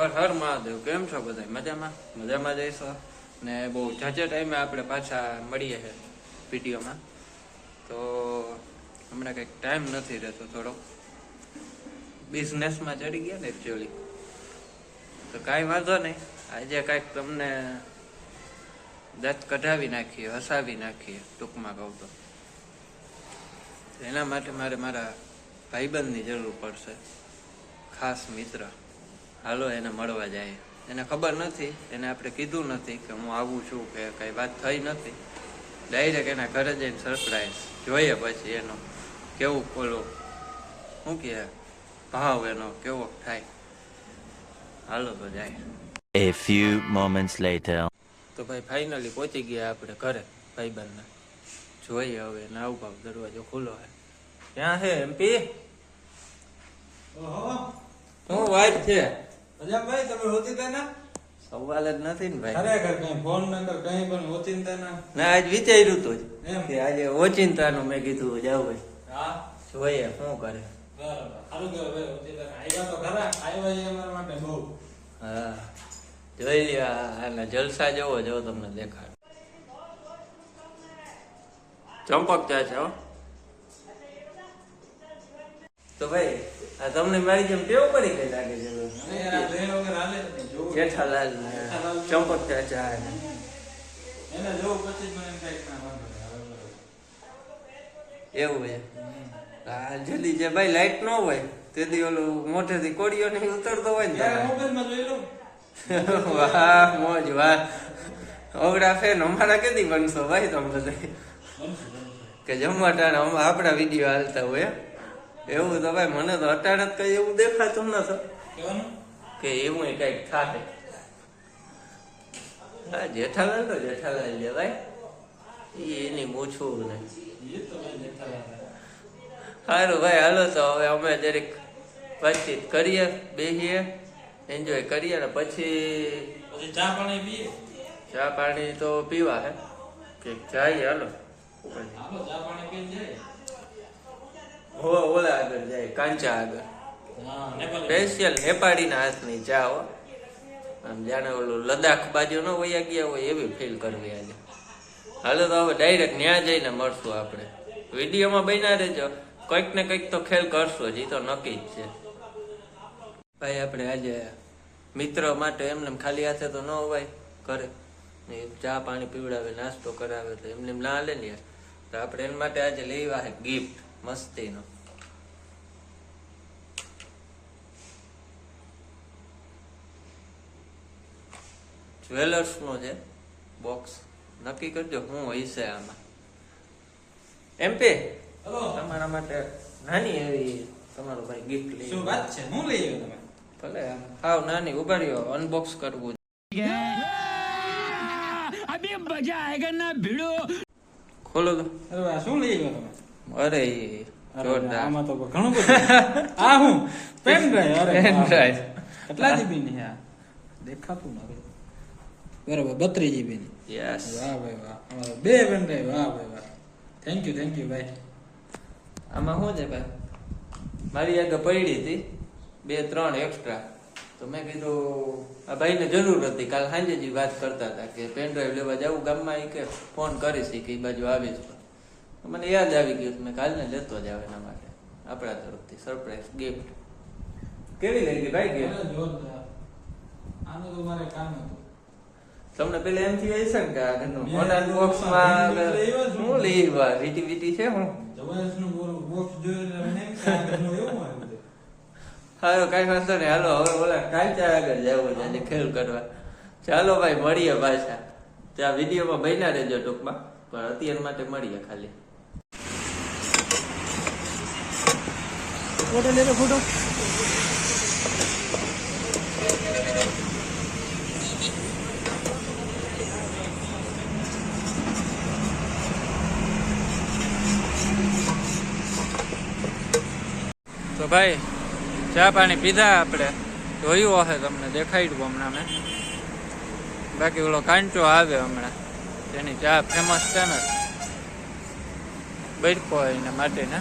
હર હર મહાદેવ. કેમ છો બધા? મજામાં? મજામાં જઈશો ને બહુ ઝાઝા ટાઈમે આપણે પાછા મળીએ છે વિડીયોમાં. તો હમણાં કંઈક ટાઈમ નથી રહેતો, થોડો બિઝનેસમાં ચડી ગયા ને એકચ્યુઅલી. તો કાંઈ વાંધો નહીં, આજે કાંઈક તમને દાંત કઢાવી નાખીએ, હસાવી નાખીએ ટૂંકમાં કહું તો. એના માટે મારે મારા ભાઈબંધની જરૂર પડશે, ખાસ મિત્ર. હાલો એને મળવા જાય. એને ખબર નથી, એને આપણે કીધું નથી કે હું આવું છું કે કઈ વાત થઈ નથી. ડાયરેક્ટ એના ઘરે જઈને સરપ્રાઈઝ જોઈએ, પછી એનો કેવું બોલો શું કે ભાવ એનો કેવો થાય. હાલો તો જાય. A few moments later. તો ભાઈ ફાઇનલી પહોંચી ગયા આપણે ઘરે ભાઈબંધને. જોઈએ હવે નાવ ભાવ, દરવાજો ખુલ્લો હે. ક્યાં છે એમપી? શું વાત છે? ભાઈ તમે હોતી ના સવાલ જ નથી ને ભાઈ. ખરેખર કઈ ફોન નંબર કઈ પણ ઓચિંતા ના આજ વિચાર્યું તું એમ કે આજે ઓચિંતાનું મેં કીધું જાવ ભાઈ હા જોઈએ શું કરે. બરાબર સારું કે ભાઈ ઓચિંતા આવ્યા તો ખરા, આવ્યા એ અમારા માટે બહુ. હા જોઈ લ્યો આના જલસા જોવો જો તમને દેખાડ. ચંપક ચા છે હો. તો ભાઈ આ તમને મારી જેમ ટેવ પડી ગઈ લાગે છે. અને યાર આ બે વગર હાલે નથી. જોવું જેઠાલાલ ને ચંપક ચા ને એને જોવું પછી જ મને એમ થાય કે ના વાંધો નહીં, હવે બરાબર. એવું છે. હા જલ્દી જે ભાઈ લાઈટ ન હોય તેથી ઓલું મોઢેથી કોળીઓ ને ઉતરતો હોય ને યાર મોબાઈલમાં જોઈ લઉં. વાહ મોજ વાહ. ઓગડા ફેન અમારા કેદી બનશો ભાઈ તમે બધા કે જમવા ટાણે આપણા વિડીયો હાલતા હોય એવું? તો ભાઈ મને તો અટાણે જ કઈ એવું દેખાતું નથી કહેવાનું કે એવું કઈક થાય. હા જેઠાલાલ તો જેઠાલાલ છે ભાઈ, એની મૂછું ને. એ તો ભાઈ દેખાડા. સારું ભાઈ હાલો તો હવે અમે જરીક વાતચીત કરીએ, બેસીએ, એન્જોય કરીએ ને પછી પછી ચા પાણી પીએ. ચા પાણી તો પીવા હે કે જાય. હાલો હાલો ચા પાણી પીને જાય. ઓલા આગળ જાય, કાંચા આગળ. હા નેપાળી. સ્પેશિયલ નેપાળીના હાથની ચા હો. આમ જાણે ઓલું લદ્દાખ બાજુ ન વયા ગયા હોય એવી ફીલ કરવી આજે. હાલો તો હવે ડાયરેક્ટ ન્યા જઈને મળશું આપણે. વિડીયોમાં બન્યા રહેજો, કંઈક ને કંઈક તો ખેલ કરશું જ, એ તો નક્કી જ છે ભાઈ. આપણે આજે મિત્ર માટે એમને ખાલી હાથે તો ન હોય કરે, ચા પાણી પીવડાવે, નાસ્તો કરાવે તો એમને ના લે ને. તો આપણે એના માટે આજે લેવા છે ગિફ્ટ મસ્તીનો. જ્વેલર્સ નો છે બોક્સ. નક્કી કરજો શું હોય છે આમાં. એમપી હલો તમારા માટે નાની એવી તમારો ભાઈ ગિફ્ટ લઈ. શું વાત છે? હું લઈ આવ્યો તમે? ભલે હાવ નાની, ઉભા રહ્યો, અનબોક્સ કરવું. अभी मजा आएगा ना भिड़ो. ખોલો તો. અરે આ શું લઈ આવ્યો તમે? અરે અરે જોરદાર આમાં તો ઘણું બધું. આ હું પેન ડ્રાઈવ. અરે પેન ડ્રાઈવ. કેટલા જીબી ની આ દેખાતું નથી. બરાબર 32 જીબી ની. યસ. વાહ ભાઈ વાહ. અમારે બે પેન ડ્રાઈવ. વાહ ભાઈ વાહ. થેન્ક યુ ભાઈ. આમાં શું છે ભાઈ, મારી આગળ પડી હતી 2-3 એક્સ્ટ્રા. તો મેં કીધું આ ભાઈને જરૂર હતી. કાલ સાંજે જ વાત કરતા હતા કે પેન ડ્રાઈવ લેવા જવું ગામમાં, એ કે ફોન કરીશ કે એ બાજુ આવીશ. તો મને યાદ આવી ગયું, મેં કાલને લેતો જાવ એના માટે આપણા તરફથી સરપ્રાઈઝ ગિફ્ટ. કેવી લાગી ભાઈ ગિફ્ટ? અરે જોરદાર. આનું તો મારે કામ હતું. તમને પેલા એમ થયું હશે ને કે આ ઘરનું મેં મોટા બોક્સમાં લઈ આવ્યો છું. શું લેવા વીટી વીટી છે હું? જબરદસ્તનું બોક્સ જોઈને મને એમ કે આ ઘરનું એવું આવ્યું છે. હાલો કઈ વાંધો નહીં. હાલો હવે ઓલા કાંચા આગળ જવું છે આજે ખેલ કરવા. ચાલો ભાઈ મળીએ પાછા. ત્યાં વિડીયોમાં બન્યા રહેજો ટૂંકમાં, પણ અત્યાર માટે મળીએ ખાલી. ફોટો લેતો ફોટો. તો ભાઈ ચા પાણી પીધા આપણે, જોયું હશે તમને, દેખાડ્યું હમણાં મેં. બાકી ઓલો કાંચો આવે હમણાં, તેની ચા ફેમસ છે ને બરકો એના માટે ને.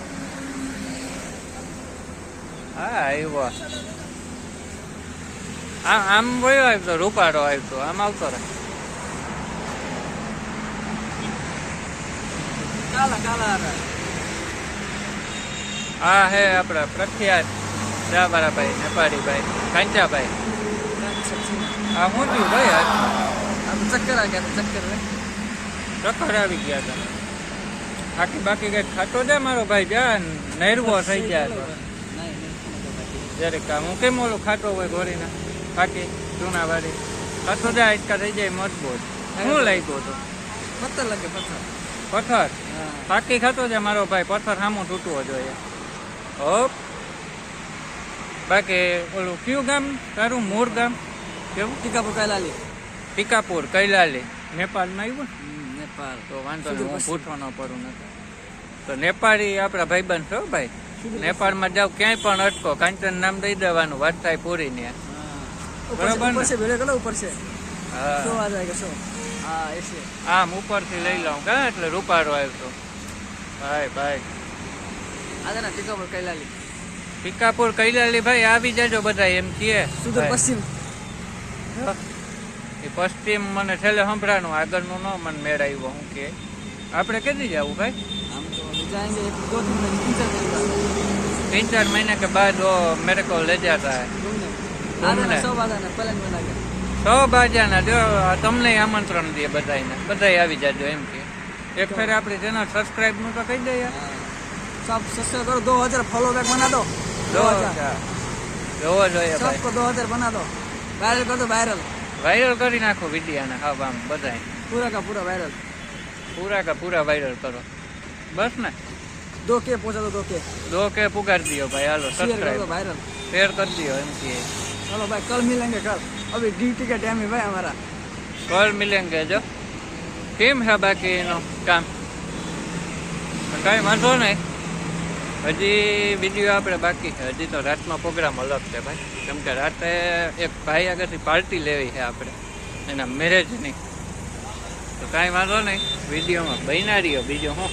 હા આવ્યો આમ વયો આવતો રૂપાળો આવતો આમ આવતો રહે આ હે આપણા પ્રખ્યાત ચાવાળાભાઈ નેપાળીભાઈ કાંચાભાઈ આ શું થયું ભાઈ ચક્કર આ ગયા ચક્કર ચક્કર આવી ગયા હતા બાકી બાકી કઈ ખાતો જાય મારો ભાઈ જા નહેરવો થઈ જાય તો જયારે કામ હું કેમ ઓલું ખાતો હોય ઘોડીને બાકી ચૂનાવાળી ખાતો જાય આજકા થઈ જાય મજબૂત શું લાગ્યો હતો પથ્થર લાગે પથ્થર પથ્થર બાકી ખાતો જાય મારો ભાઈ પથ્થર સામું તૂટવો જોઈએ હોપ બાકી ઓલું કયું ગામ તારું મૂળ ગામ કેવું ટીકાપુર કૈલાલી ટીકાપુર કૈલાલી નેપાળમાં આવ્યું નેપાળ તો વાંધો નહીં હું પૂછવા ન પડું નથી તો નેપાળી આપણા ભાઈબંધ છો ભાઈ નેપાળમાં જાવ ક્યાંય પણ અટકો કાંચન નામ દઈ દેવાનું વાત થાય પૂરી ને બરાબર ને? ઉપર છે હા 100 आ जाएगा 100 हाँ ऐसे આમ ઉપરથી લઈ લઉં કા એટલે રૂપાળો આવ્યો ભાઈ ભાઈ आ जाना टीकापुर कैलाली ટીકાપુર કૈલાલી ભાઈ આવી જાજો બધા એમ કહે सुदूर ભાઈ. पश्चिम એ પશ્ચિમ મને છેલ્લે સંભળાનું આગળનું ન મને મેળ આવ્યો હું કે આપણે કેદી જવું ભાઈ हम तो जाएंगे 2-3 दिन 3-4 दिन बाद 3-4 महीने के बाद वो मेरे को ले जाता है घूमने घूमने। आ जाना 100 आ जाना पलंग में लगे 100 બાજાના જો તમને આમંત્રણ દે બધાને બધાય આવી જાજો એમ કે એક ફેર આપણી ચેનલ સબસ્ક્રાઇબ નું તો કહી દઈએ सब सब्सक्राइब करो 2000 फॉलो बैक बना दो 2000 જોવો જોઈએ ભાઈ सबको 2000 बना दो वायरल कर दो वायरल વાયરલ કરી નાખો વિડીયાને હા આમ બધાય पूरा का पूरा वायरल પૂરા વાયરલ કરો બસ ને 2K पहुंचा दो 2K 2K પુગાર દિયો ભાઈ હાલો शेयर कर दो સબસ્ક્રાઇબ वायरल શેર કરી દિયો એમ કે चलो भाई कल मिलेंगे कल अभी ड्यूटी का टाइम है भाई हमारा कल मिलेंगे जो કેમ છે બાકી એનું કામ કાંઈ વાંધો નહીં હજી વિડીયો આપણે બાકી છે હજી તો રાતનો પ્રોગ્રામ અલગ છે ભાઈ કેમ કે રાતે એક ભાઈ આગળથી પાર્ટી લેવી છે આપણે એના મેરેજની તો કાંઈ વાંધો નહીં વિડીયોમાં બન્યા રહ્યો બીજો હું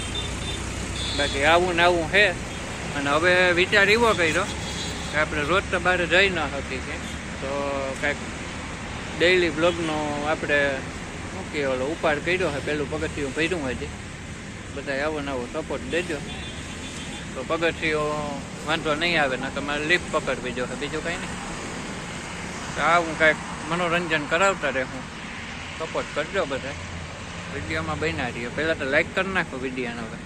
બાકી આવું ને આવું છે અને હવે વિચાર એવો કર્યો કે આપણે રોજ તો બહાર જઈ ન શકીએ તો કાંઈક ડેઈલી બ્લોગનો આપણે શું કે ઓલો ઉપાડ કર્યો છે પેલું પગથિયું ભર્યું હજી બધા આવો ને આવો સપોર્ટ દેજો તો પગથિયું વાંધો નહીં આવે ને તમારે લિફ્ટ પકડવી જો બીજું કાંઈ નહીં તો આવું કાંઈક મનોરંજન કરાવતા રહેવું સપોર્ટ કરજો બધા વિડીયોમાં બન્યા રહ્યો પહેલાં તો લાઈક કરી નાખો વિડીયોને હવે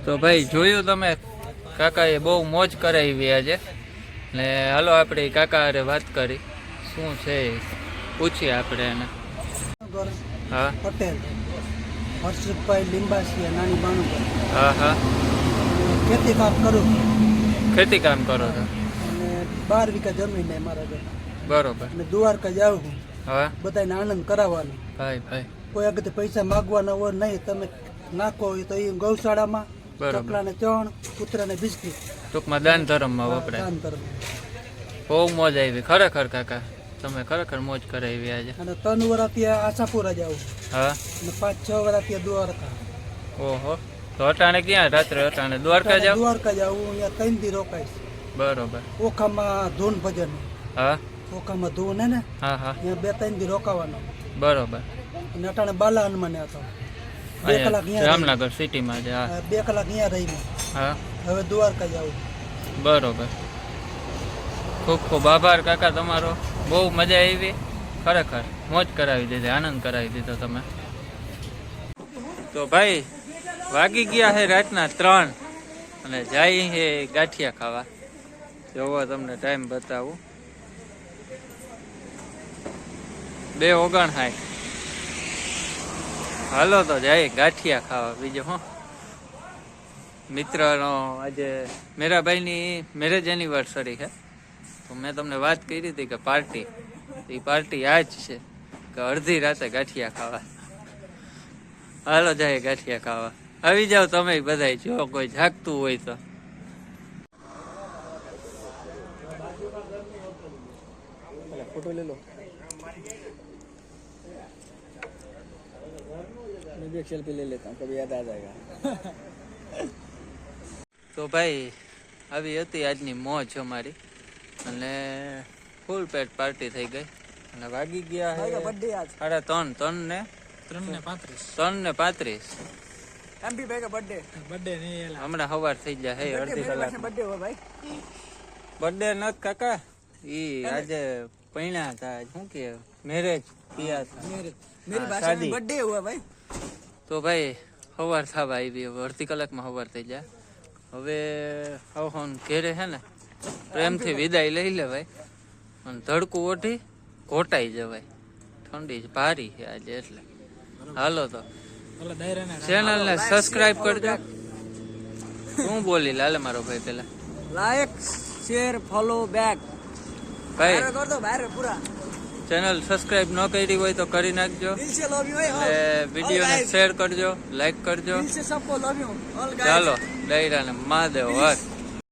તો ભાઈ જોયું તમે કાકાએ બહુ મોજ કરાવી આજે ને હાલો આપણે કાકા હારે વાત કરી શું છે એ પૂછીએ આપણે એને હા પટેલ હર્ષદભાઈ લીંબાસિયા નાની બાણુભાઈ હા હા ખેતી કામ કરું ખેતી કામ કરો છો અને 12 વીઘા જમીન છે મારા ઘરે બરોબર અને દ્વારકા જાઉં છું હા બધાને આનંદ કરાવવાનો ભાઈ ભાઈ કોઈ આગળ પૈસા માગવાના હોય નહીં, તમે નાખો હોય તો એ ગૌશાળામાં બરોબર. ચકલાને ચણ, કૂતરાને બિસ્કીટ ટૂંકમાં દાન ધર્મમાં વપરાય. દાન ધર્મ. બહુ મોજ આવી ખરેખર કાકા, તમે ખરેખર મોજ કરાવી આજે. અને 3 વર્ષ ત્યાં આશાપુરા જાઉં હા. અને 5-6 વર્ષ ત્યાં દ્વારકા. ઓહો, તો અટાણે ક્યાં રાત્રે અટાણે દ્વારકા જાવ? દ્વારકા જાઉં, અહીંયા 3 દી રોકાઈશ. બરોબર. ઓખામાં ધૂન ભજન, હા ઓખામાં ધૂન હે ને, હા હા અહીંયા 2-3 દી રોકાવાનો. બરોબર. અને અટાણે બાલા હનુમાન હતો, 2 કલાક અહીંયા અહીંયા જામનગર સિટીમાં જ. હા 2 કલાક અહીંયા રહીને હા હવે દ્વારકા જાઉં. બરોબર. ખૂબ ખૂબ આભાર કાકા તમારો, બહુ મજા આવી ખરેખર, મોજ કરાવી દીધી, આનંદ કરાવી દીધો તમે. તો ભાઈ વાગી ગયા છે રાતના 3 અને જાય છે ગાંઠિયા ખાવા. જોવો તમને ટાઈમ બતાવું, 2:59. હાલો તો જાય ગાંઠિયા ખાવા. બીજું હું મિત્રનો આજે મેરાભાઈની મેરેજ એનિવર્સરી છે, તો મેં તમને વાત કરી હતી કે પાર્ટી, એ પાર્ટી આ જ છે કે અડધી રાતે ગાંઠિયા ખાવા. હાલો જાય ગાંઠિયા ખાવા. આવી જાઓ તમે બધાય, જો કોઈ જાગતું હોય તો. फोटो ले लो, मैं भी एक सेल्फी ले लेता हूँ, कभी याद आ जाएगा. તો ભાઈ આવી હતી આજની મોજ અમારી, અને ફૂલ પેટ પાર્ટી થઈ ગઈ અને વાગી ગયા છે बर्थडे आज 3:30. 3:35. एमपी भाई का बर्थडे. बर्थडे नहीं है, હમણાં સવાર થઈ જાય હે અડધી કલાક. बर्थडे हुआ भाई. બર્થડે નત કાકા, ઈ આજે પૈણા હતા, શું કે મેરેજ પિયા હતા. मेरी हाँ, भाषा शादी. में बर्थडे हुआ भाई. તો ભાઈ સવાર થવા આવી, હવે અડધી કલાકમાં સવાર થઈ જાય. હવે હવન ઘેરે છે ને પ્રેમથી વિદાય લઈ લેવાય અને ધડકું ઓઢી ઘોટાઈ જવાય. ઠંડી ભારી છે આજે એટલે. હાલો તો ચેનલને સબસ્ક્રાઇબ કરજો. શું બોલી લાલે મારો ભાઈ પેલા लाइक शेयर फॉलो बैक. ભાઈ कर दो बाहर पूरा. ચેનલ સબસ્ક્રાઇબ ન કરી હોય તો કરી નાખજો, दिल से लव यू है. અને વિડીયોને શેર કરજો, લાઈક કરજો. दिल से सबको लव यू ऑल गाइस. ચાલો ડાયરાને મહાદેવ હર.